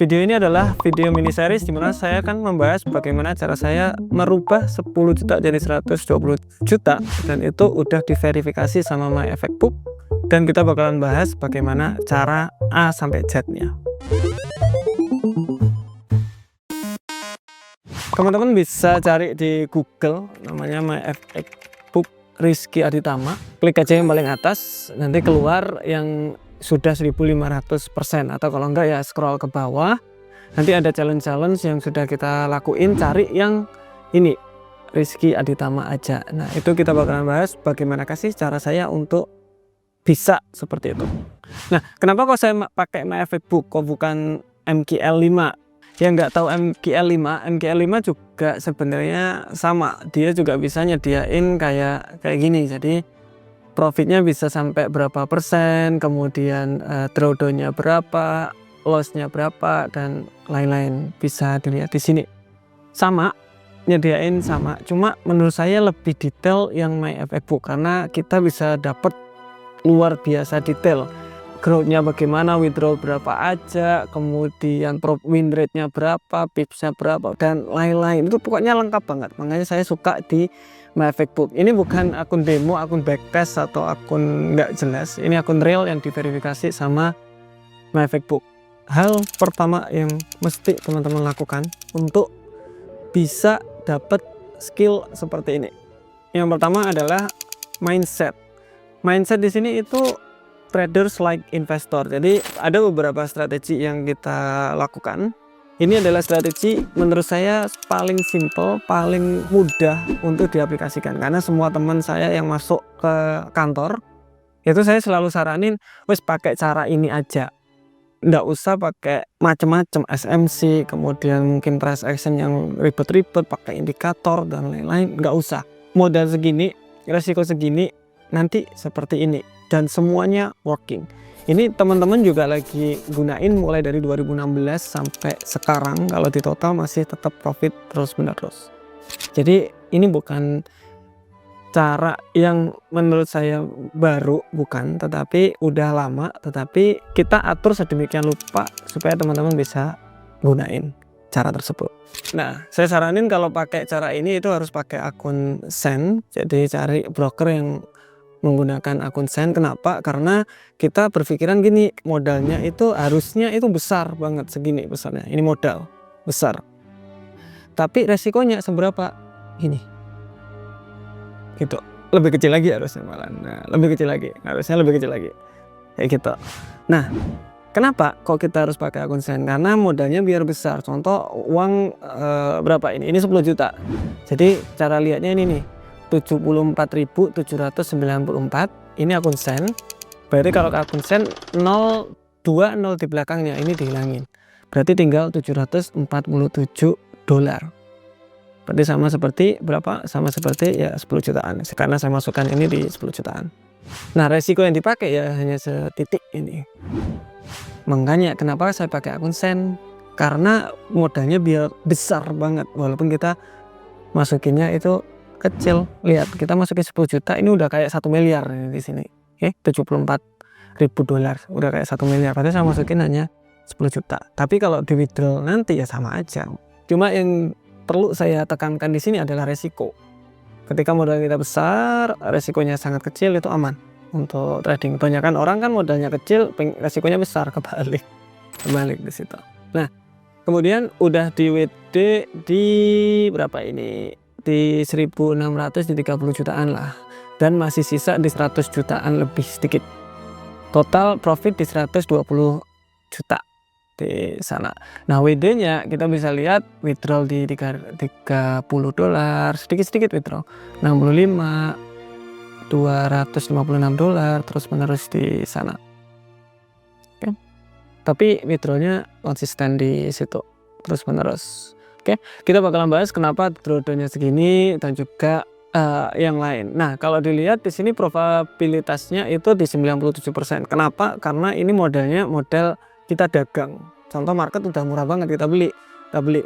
Video ini adalah video mini series di mana saya akan membahas bagaimana cara saya merubah 10 juta jadi 120 juta, dan itu udah diverifikasi sama My Effect Book, dan kita bakalan bahas bagaimana cara A sampai Z-nya. Teman-teman bisa cari di Google, namanya My Effect Book Rizky Aditama. Klik aja yang paling atas, nanti keluar yang sudah 1500%, atau kalau enggak ya scroll ke bawah, nanti ada challenge-challenge yang sudah kita lakuin. Cari yang ini, Rizky Aditama aja. Nah, itu kita bakalan bahas bagaimana kasih cara saya untuk bisa seperti itu. Nah, kenapa kok saya pakai My Effect Book kok bukan MQL5? Yang nggak tahu MQL5 juga sebenarnya sama, dia juga bisa nyediain kayak gini. Jadi profitnya bisa sampai berapa persen, kemudian drawdown-nya berapa, loss-nya berapa, dan lain-lain bisa dilihat di sini. Sama, nyediain sama. Cuma menurut saya lebih detail yang My Effect Book, karena kita bisa dapat luar biasa detail. Growth-nya bagaimana, withdrawal berapa aja, kemudian win rate-nya berapa, pips-nya berapa, dan lain-lain. Itu pokoknya lengkap banget. Makanya saya suka di My Effect Book. Ini bukan akun demo, akun backtest, atau akun nggak jelas. Ini akun real yang diverifikasi sama My Effect Book. Hal pertama yang mesti teman-teman lakukan untuk bisa dapat skill seperti ini, yang pertama adalah mindset. Mindset di sini itu traders like investor. Jadi ada beberapa strategi yang kita lakukan. Ini adalah strategi menurut saya paling simple, paling mudah untuk diaplikasikan, karena semua teman saya yang masuk ke kantor itu saya selalu saranin, wes pakai cara ini aja, nggak usah pakai macam-macam SMC, kemudian mungkin price action yang ribet-ribet, pakai indikator dan lain-lain. Nggak usah. Modal segini, resiko segini, nanti seperti ini, dan semuanya working. Ini teman-teman juga lagi gunain mulai dari 2016 sampai sekarang. Kalau di total masih tetap profit terus-menerus. Jadi ini bukan cara yang menurut saya baru, bukan, tetapi udah lama, tetapi kita atur sedemikian rupa supaya teman-teman bisa gunain cara tersebut. Nah, saya saranin kalau pakai cara ini itu harus pakai akun Sen. Jadi cari broker yang menggunakan akun Sen. Kenapa? Karena kita berpikiran gini, modalnya itu harusnya itu besar banget, segini besarnya. Ini modal besar, tapi resikonya seberapa? Ini gitu, lebih kecil lagi harusnya, malah. Nah, lebih kecil lagi, harusnya lebih kecil lagi, kayak gitu. Nah, kenapa kok kita harus pakai akun Sen? Karena modalnya biar besar. Contoh uang berapa ini? Ini 10 juta. Jadi cara lihatnya ini nih, 74.794. Ini akun Sen. Berarti kalau akun Sen 020 di belakangnya ini dihilangin. Berarti tinggal 747 dolar. Berarti sama seperti berapa? Sama seperti ya 10 jutaan. Karena saya masukkan ini di 10 jutaan. Nah, resiko yang dipakai ya hanya setitik ini. Makanya kenapa saya pakai akun Sen? Karena modalnya biar besar banget, walaupun kita masukinnya itu kecil. Lihat, kita masukin 10 juta, ini udah kayak 1 miliar di sini. Oke, 74.000 dolar, udah kayak 1 miliar. Berarti saya masukin hanya 10 juta. Tapi kalau di withdraw nanti ya sama aja. Cuma yang perlu saya tekankan di sini adalah resiko. Ketika modal kita besar, resikonya sangat kecil, itu aman untuk trading. Kebanyakan orang kan modalnya kecil, resikonya besar, kebalik di situ. Nah, kemudian udah di WD di berapa ini? Di 1600, di 30 jutaan lah, dan masih sisa di 100 jutaan lebih sedikit. Total profit di 120 juta di sana. Nah, WD-nya kita bisa lihat withdrawal di 30 dolar, sedikit-sedikit withdrawal, 65, 256 dolar, terus menerus di sana. Oke. Tapi withdrawalnya konsisten di situ, terus menerus. Oke, kita bakalan bahas kenapa drawdown-nya segini dan juga yang lain. Nah, kalau dilihat di sini probabilitasnya itu di 97%. Kenapa? Karena ini modalnya modal kita dagang. Contoh market udah murah banget, kita beli,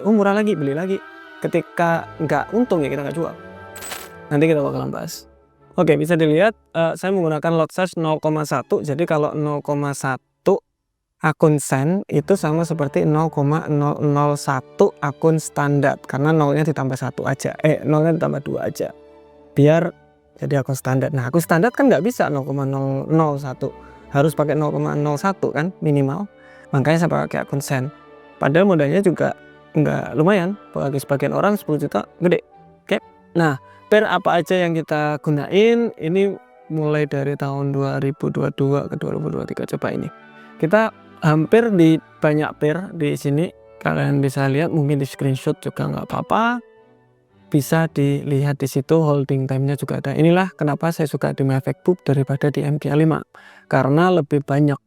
oh murah lagi, beli lagi. Ketika nggak untung ya kita nggak jual. Nanti kita bakalan bahas. Oke, bisa dilihat saya menggunakan lot size 0,1. Jadi kalau 0,1 akun send itu sama seperti 0,001 akun standar, karena nolnya ditambah 1 aja, nolnya ditambah 2 aja biar jadi akun standar. Nah, akun standar kan nggak bisa 0,001, harus pakai 0,01 kan minimal, makanya saya pakai akun send. Padahal modalnya juga nggak lumayan, bagi sebagian orang 10 juta gede. Oke, nah pair apa aja yang kita gunain ini mulai dari tahun 2022 ke 2023. Coba ini kita hampir di banyak pair di sini, kalian bisa lihat, mungkin di screenshot juga nggak apa-apa, bisa dilihat di situ, holding time-nya juga ada. Inilah kenapa saya suka di Mavic Book daripada di MK5, karena lebih banyak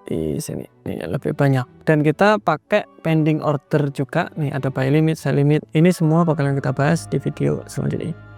di sini nih, lebih banyak, dan kita pakai pending order juga nih, ada buy limit, sell limit, ini semua bakalan kita bahas di video selanjutnya.